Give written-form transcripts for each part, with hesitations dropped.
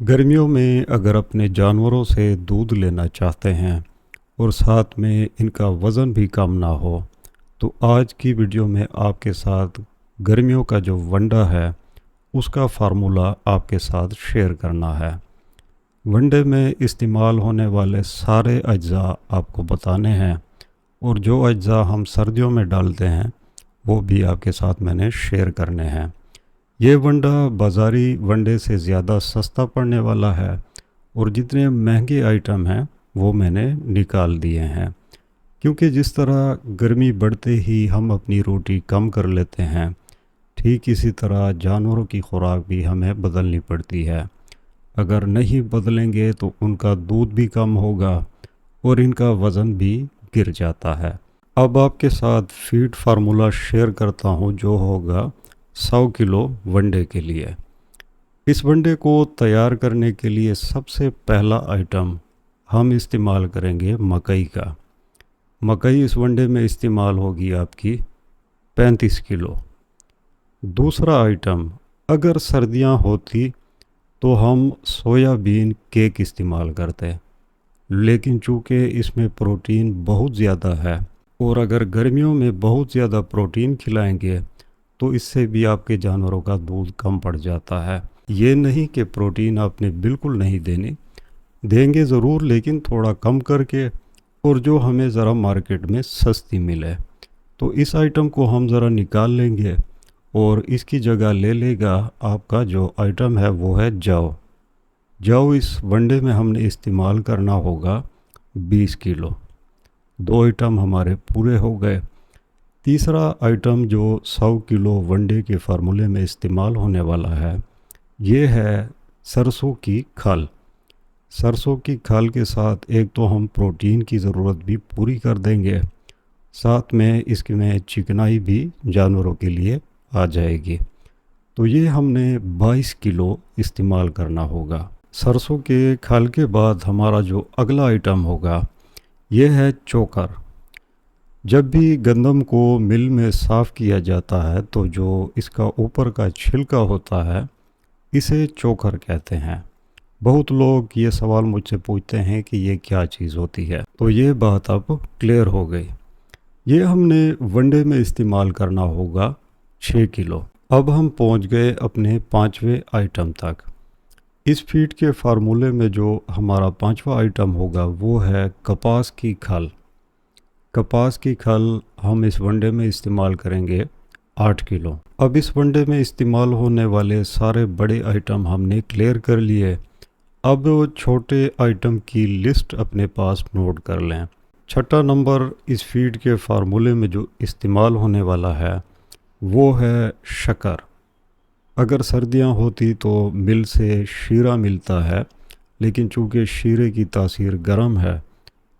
गर्मियों में अगर अपने जानवरों से दूध लेना चाहते हैं और साथ में इनका वज़न भी कम ना हो, तो आज की वीडियो में आपके साथ गर्मियों का जो वंडा है उसका फार्मूला आपके साथ शेयर करना है। वनडे में इस्तेमाल होने वाले सारे अज्जा आपको बताने हैं और जो अज्जा हम सर्दियों में डालते हैं वो भी आपके साथ मैंने शेयर करने हैं। ये वंडा बाज़ारी वनडे से ज़्यादा सस्ता पड़ने वाला है और जितने महंगे आइटम हैं वो मैंने निकाल दिए हैं, क्योंकि जिस तरह गर्मी बढ़ते ही हम अपनी रोटी कम कर लेते हैं, ठीक इसी तरह जानवरों की खुराक भी हमें बदलनी पड़ती है। अगर नहीं बदलेंगे तो उनका दूध भी कम होगा और इनका वज़न भी गिर जाता है। अब आपके साथ फीड फार्मूला शेयर करता हूँ जो होगा 100 किलो वनडे के लिए। इस वनडे को तैयार करने के लिए सबसे पहला आइटम हम इस्तेमाल करेंगे मकई का। मकई इस वनडे में इस्तेमाल होगी आपकी 35 किलो। दूसरा आइटम, अगर सर्दियां होती तो हम सोयाबीन केक इस्तेमाल करते, लेकिन चूँकि इसमें प्रोटीन बहुत ज़्यादा है और अगर गर्मियों में बहुत ज़्यादा प्रोटीन खिलाएंगे तो इससे भी आपके जानवरों का दूध कम पड़ जाता है। ये नहीं कि प्रोटीन आपने बिल्कुल नहीं देंगे ज़रूर, लेकिन थोड़ा कम करके, और जो हमें ज़रा मार्केट में सस्ती मिले। तो इस आइटम को हम ज़रा निकाल लेंगे और इसकी जगह ले लेगा आपका जो आइटम है वो है जौ। जौ इस वनडे में हमने इस्तेमाल करना होगा 20 किलो। दो आइटम हमारे पूरे हो गए। तीसरा आइटम जो 100 किलो वनडे के फार्मूले में इस्तेमाल होने वाला है ये है सरसों की खल। सरसों की खल के साथ एक तो हम प्रोटीन की ज़रूरत भी पूरी कर देंगे, साथ में इसमें चिकनाई भी जानवरों के लिए आ जाएगी। तो ये हमने 22 किलो इस्तेमाल करना होगा। सरसों के खल के बाद हमारा जो अगला आइटम होगा ये है चोकर। जब भी गंदम को मिल में साफ़ किया जाता है तो जो इसका ऊपर का छिलका होता है इसे चोकर कहते हैं। बहुत लोग ये सवाल मुझसे पूछते हैं कि ये क्या चीज़ होती है, तो ये बात अब क्लियर हो गई। ये हमने वनडे में इस्तेमाल करना होगा 6 किलो। अब हम पहुंच गए अपने पांचवें आइटम तक। इस फीड के फार्मूले में जो हमारा पांचवा आइटम होगा वो है कपास की खल। कपास की खल हम इस वनडे में इस्तेमाल करेंगे 8 किलो। अब इस वनडे में इस्तेमाल होने वाले सारे बड़े आइटम हमने क्लियर कर लिए। अब छोटे आइटम की लिस्ट अपने पास नोट कर लें। छठा नंबर इस फीड के फार्मूले में जो इस्तेमाल होने वाला है वो है शक्कर। अगर सर्दियां होती तो मिल से शीरा मिलता है, लेकिन चूँकि शीरे की तासीर गर्म है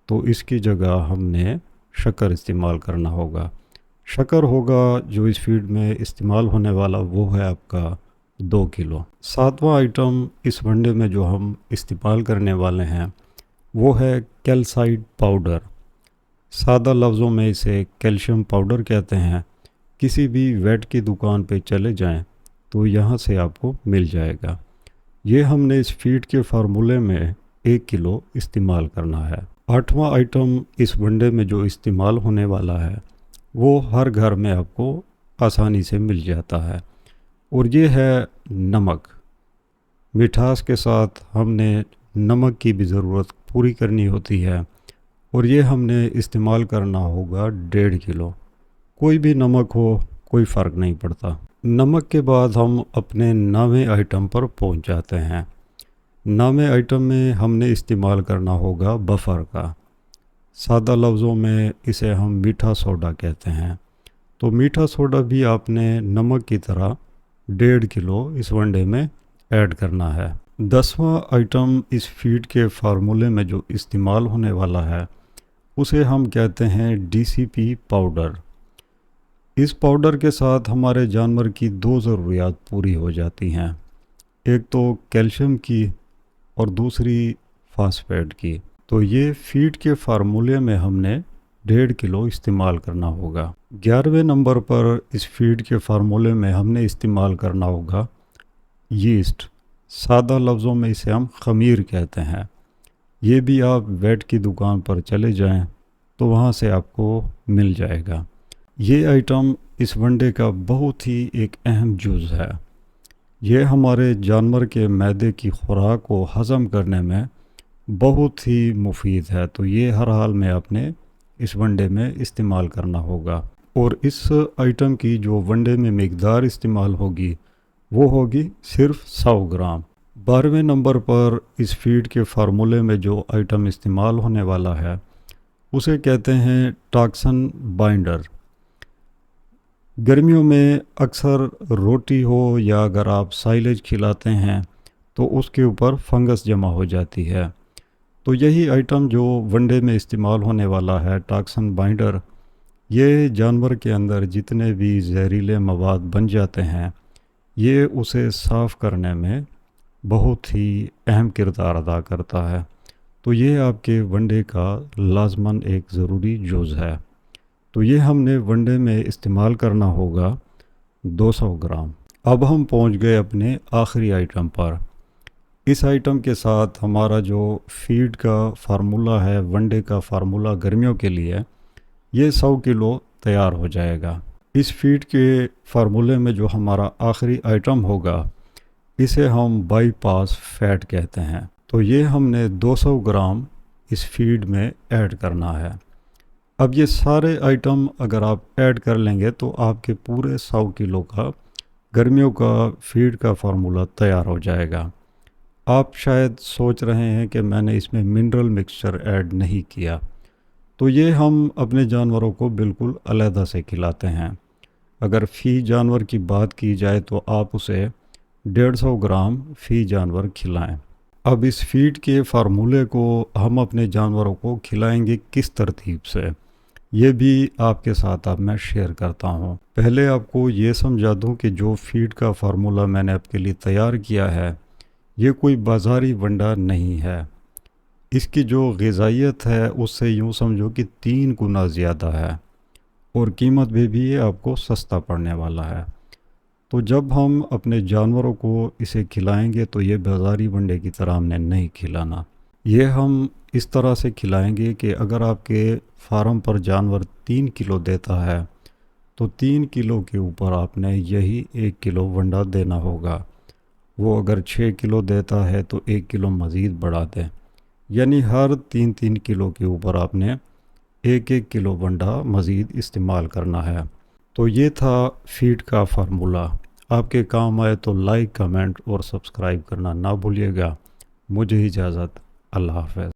तो इसकी जगह हमने शक्कर इस्तेमाल करना होगा। शक्कर होगा जो इस फीड में इस्तेमाल होने वाला वो है आपका 2 किलो। सातवां आइटम इस वनडे में जो हम इस्तेमाल करने वाले हैं वो है कैल्साइट पाउडर। सादा लफ्ज़ों में इसे कैल्शियम पाउडर कहते हैं। किसी भी वेट की दुकान पे चले जाएं तो यहाँ से आपको मिल जाएगा। ये हमने इस फीड के फार्मूले में 1 किलो इस्तेमाल करना है। आठवां आइटम इस वनडे में जो इस्तेमाल होने वाला है वो हर घर में आपको आसानी से मिल जाता है और ये है नमक। मिठास के साथ हमने नमक की भी ज़रूरत पूरी करनी होती है और ये हमने इस्तेमाल करना होगा 1.5 किलो। कोई भी नमक हो, कोई फ़र्क नहीं पड़ता। नमक के बाद हम अपने 9वें आइटम पर पहुंच जाते हैं। 9वें आइटम में हमने इस्तेमाल करना होगा बफर का। सादा लफ्ज़ों में इसे हम मीठा सोडा कहते हैं। तो मीठा सोडा भी आपने नमक की तरह 1.5 किलो इस वनडे में ऐड करना है। 10वां आइटम इस फीड के फार्मूले में जो इस्तेमाल होने वाला है उसे हम कहते हैं DCP पाउडर। इस पाउडर के साथ हमारे जानवर की दो ज़रूरियात पूरी हो जाती हैं, एक तो कैल्शियम की और दूसरी फास्फेट की। तो ये फीड के फार्मूले में हमने 1.5 किलो इस्तेमाल करना होगा। 11वें नंबर पर इस फीड के फार्मूले में हमने इस्तेमाल करना होगा यीस्ट। सादा लफ्ज़ों में इसे हम ख़मीर कहते हैं। ये भी आप वेट की दुकान पर चले जाएं तो वहाँ से आपको मिल जाएगा। ये आइटम इस वनडे का बहुत ही एक अहम जुज़ है। ये हमारे जानवर के मैदे की खुराक को हज़म करने में बहुत ही मुफीद है, तो ये हर हाल में आपने इस वनडे में इस्तेमाल करना होगा। और इस आइटम की जो वनडे में मिकदार इस्तेमाल होगी वो होगी सिर्फ 100 ग्राम। 12वें नंबर पर इस फीड के फार्मूले में जो आइटम इस्तेमाल होने वाला है उसे कहते हैं टॉक्सन बाइंडर। गर्मियों में अक्सर रोटी हो या अगर आप साइलेज खिलाते हैं तो उसके ऊपर फंगस जमा हो जाती है। तो यही आइटम जो वनडे में इस्तेमाल होने वाला है टॉक्सन बाइंडर, ये जानवर के अंदर जितने भी जहरीले मवाद बन जाते हैं ये उसे साफ़ करने में बहुत ही अहम किरदार अदा करता है। तो ये आपके वनडे का लाजमन एक ज़रूरी जुज़ है। तो ये हमने वनडे में इस्तेमाल करना होगा 200 ग्राम। अब हम पहुंच गए अपने आखिरी आइटम पर। इस आइटम के साथ हमारा जो फीड का फार्मूला है, वनडे का फार्मूला गर्मियों के लिए, ये 100 किलो तैयार हो जाएगा। इस फीड के फार्मूले में जो हमारा आखिरी आइटम होगा इसे हम बाईपास फैट कहते हैं। तो ये हमने 200 ग्राम इस फीड में ऐड करना है। अब ये सारे आइटम अगर आप ऐड कर लेंगे तो आपके पूरे 100 किलो का गर्मियों का फीड का फार्मूला तैयार हो जाएगा। आप शायद सोच रहे हैं कि मैंने इसमें मिनरल मिक्सचर ऐड नहीं किया, तो ये हम अपने जानवरों को बिल्कुल अलहदा से खिलाते हैं। अगर फ़ी जानवर की बात की जाए तो आप उसे 150 ग्राम फ़ी जानवर खिलाएं। अब इस फीड के फार्मूले को हम अपने जानवरों को खिलाएंगे किस तरतीब से, ये भी आपके साथ अब मैं शेयर करता हूँ। पहले आपको ये समझा दूँ कि जो फीड का फार्मूला मैंने आपके लिए तैयार किया है ये कोई बाज़ारी वंडा नहीं है। इसकी जो ग़िज़ाइयत है उससे यूँ समझो कि 3 गुना ज़्यादा है और कीमत भी ये आपको सस्ता पड़ने वाला है। तो जब हम अपने जानवरों को इसे खिलाएंगे तो ये बाज़ारी वनडे की तरह हमने नहीं खिलाना। ये हम इस तरह से खिलाएंगे कि अगर आपके फार्म पर जानवर 3 किलो देता है तो 3 किलो के ऊपर आपने यही 1 किलो वंडा देना होगा। वो अगर 6 किलो देता है तो 1 किलो मज़ीद बढ़ा दें, यानी हर 3-3 किलो के ऊपर आपने 1-1 किलो वंडा मज़ीद इस्तेमाल करना है। तो ये था फीड का फार्मूला। आपके काम आए तो लाइक, कमेंट और सब्सक्राइब करना ना भूलिएगा। मुझे इजाज़त। अल्लाह हाफ़िज़।